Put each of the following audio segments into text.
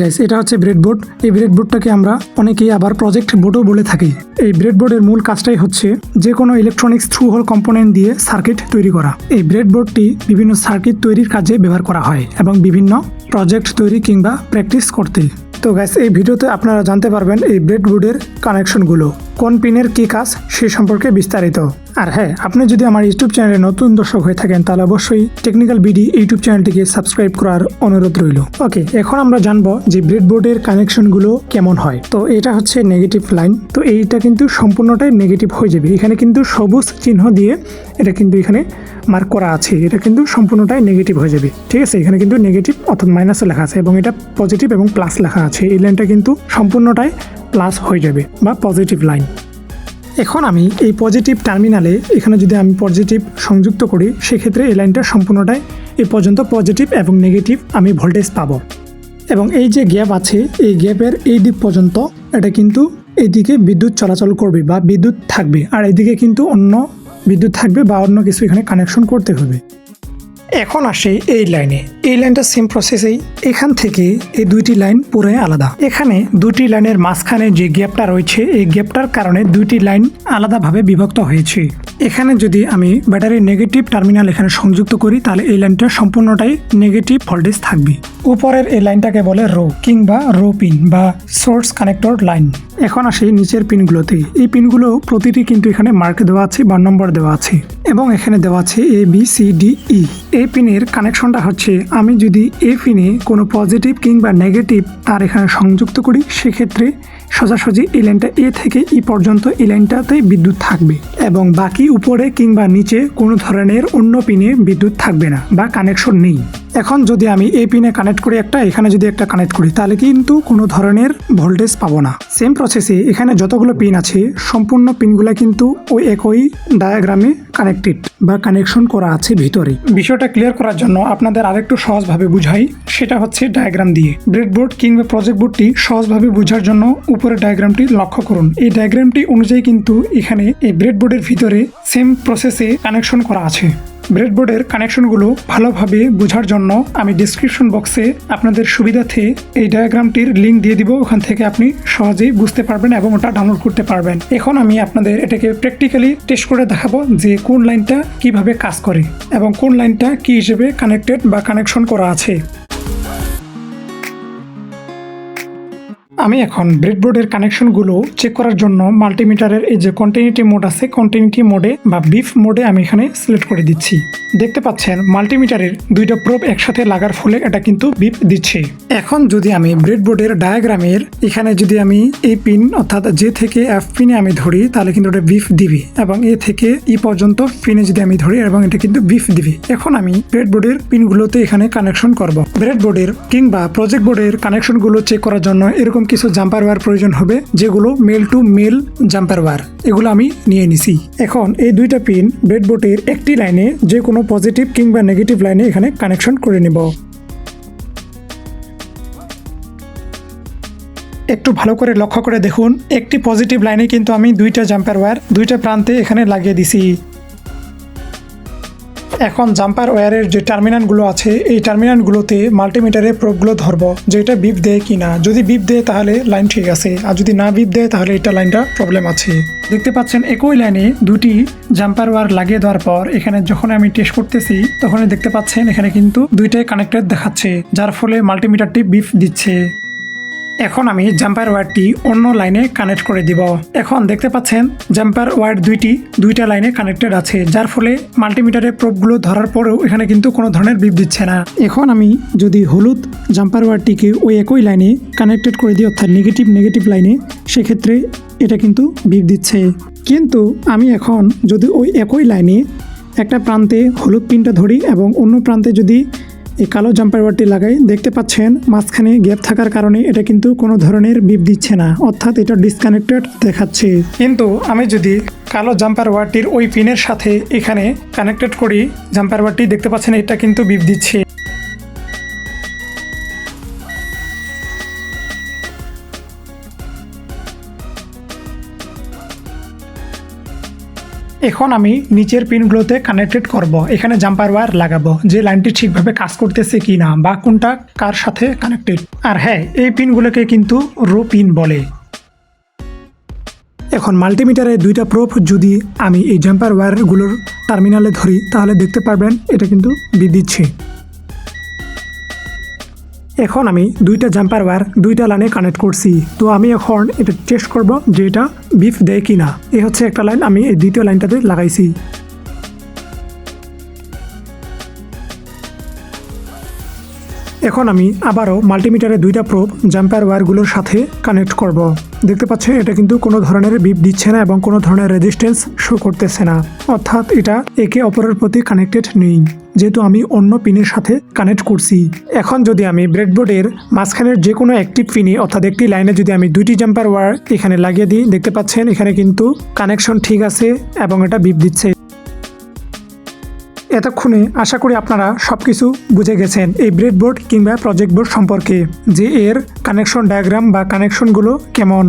Guys, এটা হচ্ছে breadboard. এই ব্রেডবোর্ডটাকে আমরা অনেকেই আবার প্রজেক্ট বোর্ডও বলে থাকি। এই ব্রেডবোর্ডের মূল কাজটাই হচ্ছে যে কোনো ইলেকট্রনিক্স থ্রু হোল কম্পোনেন্ট দিয়ে সার্কিট তৈরি করা। এই ব্রেডবোর্ডটি বিভিন্ন সার্কিট তৈরির কাজে ব্যবহার করা হয় এবং বিভিন্ন প্রজেক্ট তৈরি কিংবা প্র্যাকটিস করতে। তো গাইস, এই ভিডিওতে আপনারা জানতে পারবেন এই ব্রেডবোর্ডের কানেকশনগুলো, কোন পিনের কি কাজ সে সম্পর্কে বিস্তারিত। আর হ্যাঁ, আপনি যদি আমার ইউটিউব চ্যানেলে নতুন দর্শক হয়ে থাকেন তাহলে অবশ্যই টেকনিক্যাল বিডি ইউটিউব চ্যানেলটিকে সাবস্ক্রাইব করার অনুরোধ রইল। ওকে, এখন আমরা জানবো যে ব্রেডবোর্ডের কানেকশনগুলো কেমন হয়। তো এটা হচ্ছে নেগেটিভ লাইন। তো এইটা কিন্তু সম্পূর্ণটাই নেগেটিভ হয়ে যাবে। এখানে কিন্তু সবুজ চিহ্ন দিয়ে এটা কিন্তু এখানে মার্ক করা আছে। এটা কিন্তু সম্পূর্ণটাই নেগেটিভ হয়ে যাবে। ঠিক আছে, এখানে কিন্তু নেগেটিভ অর্থাৎ মাইনাসে লেখা আছে এবং এটা পজিটিভ এবং প্লাস লেখা আছে। এই লাইনটা কিন্তু সম্পূর্ণটাই প্লাস হয়ে যাবে বা পজিটিভ লাইন। এখন আমি এই পজিটিভ টার্মিনালে এখানে যদি আমি পজিটিভ সংযুক্ত করি, সেক্ষেত্রে এই লাইনটা সম্পূর্ণটাই এই পর্যন্ত পজিটিভ এবং নেগেটিভ আমি ভোল্টেজ পাবো। এবং এই যে গ্যাপ আছে, এই গ্যাপের এই দিক পর্যন্ত এটা কিন্তু এইদিকে বিদ্যুৎ চলাচল করবে বা বিদ্যুৎ থাকবে, আর এইদিকে কিন্তু অন্য বিদ্যুৎ থাকবে বা অন্য কিছু এখানে কানেকশন করতে হবে। এখন আসে এই লাইনে। এই লাইনটা সেম প্রসেসেই, এখান থেকে এই দুইটি লাইন পুরোই আলাদা। এখানে দুটি লাইনের মাঝখানে যে গ্যাপটা রয়েছে, এই গ্যাপটার কারণে দুইটি লাইন আলাদাভাবে বিভক্ত হয়েছে। এখানে যদি আমি ব্যাটারির নেগেটিভ টার্মিনাল এখানে সংযুক্ত করি, তাহলে এই লাইনটা সম্পূর্ণটাই নেগেটিভ ভোল্টেজ থাকবে। উপরের এই লাইনটাকে বলে রো কিংবা রো পিন বা সোর্স কানেক্টর লাইন। এখন আসি নিচের পিনগুলোতে। এই পিনগুলো প্রতিটি কিন্তু এখানে মার্ক দেওয়া আছে বা নম্বর দেওয়া আছে এবং এখানে দেওয়া আছে ABCDE। এই পিনের কানেকশনটা হচ্ছে, আমি যদি এই পিনে কোনো পজিটিভ কিংবা নেগেটিভ তার এখানে সংযুক্ত করি, সেক্ষেত্রে সোজাসুজি এই লাইনটা এ থেকে ই পর্যন্ত এই লাইনটাতে বিদ্যুৎ থাকবে এবং বাকি উপরে কিংবা নিচে কোনো ধরনের অন্য পিনে বিদ্যুৎ থাকবে না বা কানেকশন নেই। এখন যদি আমি এই পিনে কানেক্ট করি একটা, এখানে যদি একটা কানেক্ট করি, তাহলে কিন্তু কোনো ধরনের ভোল্টেজ পাবো না। সেম প্রসেসে এখানে যতগুলো পিন আছে সম্পূর্ণ পিনগুলো কিন্তু ওই একই ডায়াগ্রামে কানেক্টেড বা কানেকশন করা আছে ভিতরে। বিষয়টা ক্লিয়ার করার জন্য আপনাদের আরেকটু সহজভাবে বুঝাই, সেটা হচ্ছে ডায়াগ্রাম দিয়ে। ব্রেডবোর্ড কিংবা প্রজেক্ট বোর্ডটি সহজভাবে বোঝার জন্য উপরে ডায়াগ্রামটি লক্ষ্য করুন। এই ডায়াগ্রামটি অনুযায়ী কিন্তু এখানে এই ব্রেডবোর্ডের ভিতরে সেম প্রসেসে কানেকশন করা আছে। ব্রেডবোর্ডের কানেকশনগুলো ভালোভাবে বোঝার জন্য আমি ডিসক্রিপশন বক্সে আপনাদের সুবিধার্থে এই ডায়াগ্রামটির লিঙ্ক দিয়ে দিব। ওখান থেকে আপনি সহজেই বুঝতে পারবেন এবং ওটা ডাউনলোড করতে পারবেন। এখন আমি আপনাদের এটাকে প্র্যাকটিক্যালি টেস্ট করে দেখাবো যে কোন লাইনটা কিভাবে কাজ করে এবং কোন লাইনটা কি হিসেবে কানেক্টেড বা কানেকশন করা আছে। আমি এখন ব্রেডবোর্ডের কানেকশনগুলো চেক করার জন্য মাল্টিমিটারের এই যে কন্টিনিউটি মোড আছে, কন্টিনিউটি মোডে বা বিফ মোডে আমি এখানে সিলেক্ট করে দিচ্ছি। দেখতে পাচ্ছেন মাল্টিমিটারের দুইটা প্রোব একসাথে লাগার ফলে এটা কিন্তু বিপ দিচ্ছে। এখন যদি আমি ব্রেডবোর্ডের ডায়াগ্রামের এখানে যদি আমি এই পিন অর্থাৎ জে থেকে এফ পিনে আমি ধরি, তাহলে কিন্তু এটা বিফ দিবে এবং এ থেকে ই পর্যন্ত পিনে যদি আমি ধরি এবং এটা কিন্তু বিফ দিবে। এখন আমি ব্রেডবোর্ডের পিনগুলোতে এখানে কানেকশন করব। ব্রেডবোর্ডের কিংবা প্রজেক্ট বোর্ডের কানেকশনগুলো চেক করার জন্য এরকম কিছু জাম্পার ওয়্যার প্রয়োজন হবে, যেগুলো male to male jumper wire. এগুলো আমি নিয়ে নিছি। এখন এই দুইটা পিন ব্রেডবোর্ডের একটি লাইনে যে কোনো পজিটিভ কিংবা নেগেটিভ লাইনে এখানে কানেকশন করে নেব। একটু ভালো করে লক্ষ্য করে দেখুন, একটি পজিটিভ লাইনে কিন্তু আমি দুইটা জাম্পার ওয়্যার দুইটা প্রান্তে এখানে লাগিয়ে দিছি। এখন জাম্পার ওয়্যারের যে টার্মিনালগুলো আছে, এই টার্মিনালগুলোতে মাল্টিমিটারের প্রোবগুলো ধরবো যে এটা বিপ দেয় কিনা। যদি বিপ দেয় তাহলে লাইন ঠিক আছে, আর যদি না বিপ দেয় তাহলে এটা লাইনটা প্রবলেম আছে। দেখতে পাচ্ছেন একই লাইনে দুটি জাম্পার ওয়্যার লাগিয়ে দেওয়ার পর এখানে যখন আমি টেস্ট করতেছি, তখনই দেখতে পাচ্ছেন এখানে কিন্তু দুইটাই কানেক্টেড দেখাচ্ছে, যার ফলে মাল্টিমিটারটি বিপ দিচ্ছে। এখন আমি জাম্পার ওয়্যারটি অন্য লাইনে কানেক্ট করে দিব। এখন দেখতে পাচ্ছেন জাম্পার ওয়্যার দুইটা লাইনে কানেক্টেড আছে, যার ফলে মাল্টিমিটারের প্রোবগুলো ধরার পরেও এখানে কিন্তু কোনো ধরনের বিপ দিচ্ছে না। এখন আমি যদি হলুদ জাম্পার ওয়্যারটিকে ওই একই লাইনে কানেক্টেড করে দিই অর্থাৎ নেগেটিভ লাইনে, সেক্ষেত্রে এটা কিন্তু বিপ দিচ্ছে। কিন্তু আমি এখন যদি ওই একই লাইনে একটা প্রান্তে হলুদ পিনটা ধরি এবং অন্য প্রান্তে যদি এই কালো জাম্পার ওয়্যারটি লাগাই, দেখতে পাচ্ছেন মাঝখানে গ্যাপ থাকার কারণে এটা কিন্তু কোনো ধরনের বিপ দিচ্ছে না, অর্থাৎ এটা ডিসকানেক্টেড দেখাচ্ছে। কিন্তু আমি যদি কালো জাম্পার ওয়্যারটির ওই পিনের সাথে এখানে কানেক্টেড করি জাম্পার ওয়্যারটি, দেখতে পাচ্ছেন এটা কিন্তু বিপ দিচ্ছে। এখন আমি নিচের পিনগুলোতে কানেক্টেড করব। এখানে জাম্পার ওয়্যার লাগাবো যে লাইনটি ঠিকভাবে কাজ করতেছে কি না বা কোনটা কার সাথে কানেক্টেড। আর হ্যাঁ, এই পিনগুলোকে কিন্তু রো পিন বলে। এখন মাল্টিমিটারে দুইটা প্রোব যদি আমি এই জাম্পার ওয়্যারগুলোর টার্মিনালে ধরি তাহলে দেখতে পারবেন এটা কিন্তু বিপ দিচ্ছে। এখন আমি দুইটা জাম্পার ওয়্যার দুইটা লাইনে কানেক্ট করছি। তো আমি এখন এটা টেস্ট করব যে এটা বিপ দেয় কি না। এই হচ্ছে একটা লাইন, আমি এই দ্বিতীয় লাইনটাতে লাগাইছি। এখন আমি আবারও মাল্টিমিটারে দুইটা প্রোব জাম্পার ওয়্যারগুলোর সাথে কানেক্ট করব। দেখতে পাচ্ছেন এটা কিন্তু কোনো ধরনের বিপ দিচ্ছে না এবং কোনো ধরনের রেজিস্ট্যান্স শো করতেছে না, অর্থাৎ এটা একে অপরের প্রতি কানেক্টেড নেই, যেহেতু আমি অন্য পিনের সাথে কানেক্ট করছি। এখন যদি আমি ব্রেডবোর্ডের মাঝখানের যে কোনো একটি পিনে অর্থাৎ একটি লাইনে যদি আমি দুইটি জাম্পার ওয়্যার এখানে লাগিয়ে দিই, দেখতে পাচ্ছেন এখানে কিন্তু কানেকশন ঠিক আছে এবং এটা বিপ দিচ্ছে। এতক্ষণে আশা করি আপনারা সবকিছু বুঝে গেছেন এই ব্রেডবোর্ড কিংবা প্রজেক্ট বোর্ড সম্পর্কে, যে এর কানেকশন ডায়াগ্রাম বা কানেকশনগুলো কেমন।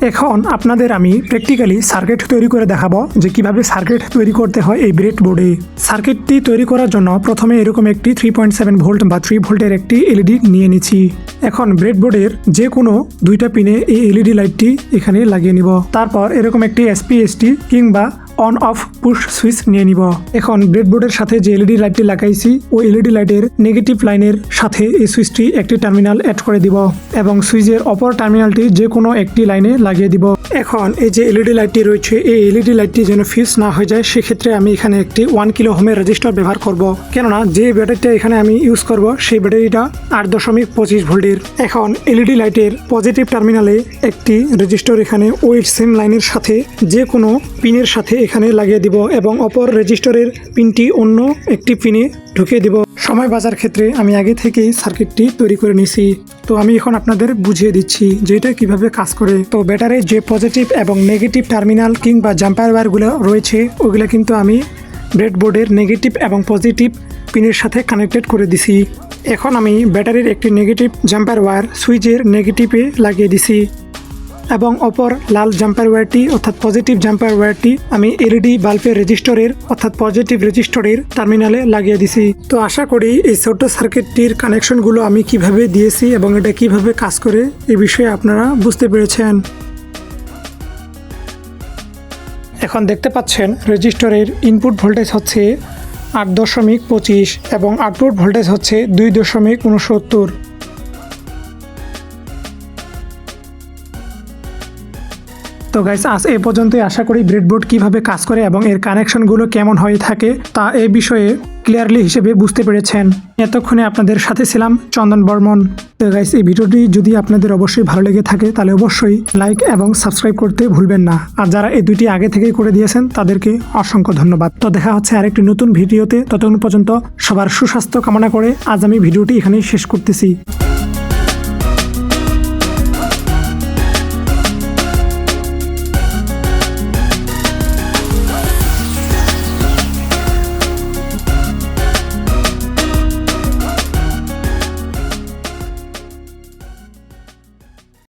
এখন আপনাদের আমি প্র্যাকটিক্যালি সার্কিট তৈরি করে দেখাবো যে কিভাবে সার্কিট তৈরি করতে হয় এই ব্রেডবোর্ডে। সার্কিটটি তৈরি করার জন্য প্রথমে এরকম একটি 3.7 ভোল্ট বা 3 ভোল্টের একটি এলইডি নিয়ে নিচ্ছি। এখন ব্রেডবোর্ডের যে কোনো দুইটা পিনে এই এলইডি লাইটটি এখানে লাগিয়ে নিব। তারপর এরকম একটি এসপিএসটি কিংবা অন অফ পুশ সুইচ নিয়ে নিব। এখন ব্রেডবোর্ডের সাথে যে এলইডি লাইটটি লাগাইছি ওই এলইডি লাইটের নেগেটিভ লাইনের সাথে এই সুইচটি একটি টার্মিনাল অ্যাড করে দিব এবং সুইচের অপর টার্মিনালটি যে কোনো একটি লাইনে লাগিয়ে দিব। এখন এই যে এলইডি লাইটটি রয়েছে এই এলইডি লাইটটি যেন ফিউজ না হয়ে যায় সেক্ষেত্রে আমি এখানে একটি 1 কিলো ওহমের রেজিস্টার ব্যবহার করব, কেননা যে ব্যাটারিটা এখানে আমি ইউজ করব সেই ব্যাটারিটা 8.25 ভোল্টের। এখন এলইডি লাইটের পজিটিভ টার্মিনালে একটি রেজিস্টার এখানে ওই সেম লাইনের সাথে যে কোনো পিনের সাথে এখানে লাগিয়ে দিব এবং অপর রেজিস্টারের পিনটি অন্য একটি পিনে ঢুকিয়ে দিব। সময় বাঁচার ক্ষেত্রে আমি আগে থেকেই সার্কিটটি তৈরি করে নিয়েছি। তো আমি এখন আপনাদের বুঝিয়ে দিচ্ছি যে এটা কিভাবে কাজ করে। তো ব্যাটারির যে পজিটিভ এবং নেগেটিভ টার্মিনাল কিংবা জাম্পার ওয়্যারগুলো রয়েছে ওইগুলো কিন্তু আমি ব্রেডবোর্ডের নেগেটিভ এবং পজিটিভ পিনের সাথে কানেক্টেড করে দিছি। এখন আমি ব্যাটারির একটি নেগেটিভ জাম্পার ওয়্যার সুইচের নেগেটিভে লাগিয়ে দিছি এবং অপর লাল জাম্পার ওয়্যারটি অর্থাৎ পজিটিভ জাম্পার ওয়্যারটি আমি এলইডি বাল্বের রেজিস্টরের অর্থাৎ পজিটিভ রেজিস্টরের টার্মিনালে লাগিয়ে দিছি। তো আশা করি এই ছোট্ট সার্কিটটির কানেকশনগুলো আমি কিভাবে দিয়েছি এবং এটা কিভাবে কাজ করে এই বিষয়ে আপনারা বুঝতে পেরেছেন। এখন দেখতে পাচ্ছেন রেজিস্টরের ইনপুট ভোল্টেজ হচ্ছে 8.25 এবং আউটপুট ভোল্টেজ হচ্ছে 2.69। তো গাইস আজ এ পর্যন্তই। আশা করি ব্রেডবোর্ড কিভাবে কাজ করে এবং এর কানেকশনগুলো কেমন হয়ে থাকে তা এই বিষয়ে ক্লিয়ারলি হিসেবে বুঝতে পেরেছেন। এতক্ষণে আপনাদের সাথে ছিলাম চন্দন বর্মন। তো গাইস এই ভিডিওটি যদি আপনাদের অবশ্যই ভালো লেগে থাকে তাহলে অবশ্যই লাইক এবং সাবস্ক্রাইব করতে ভুলবেন না। আর যারা এই দুইটি আগে থেকেই করে দিয়েছেন তাদেরকে অসংখ্য ধন্যবাদ। তো দেখা হচ্ছে আরেকটি নতুন ভিডিওতে। ততক্ষণ পর্যন্ত সবার সুস্বাস্থ্য কামনা করে আজ আমি ভিডিওটি এখানেই শেষ করতেছি।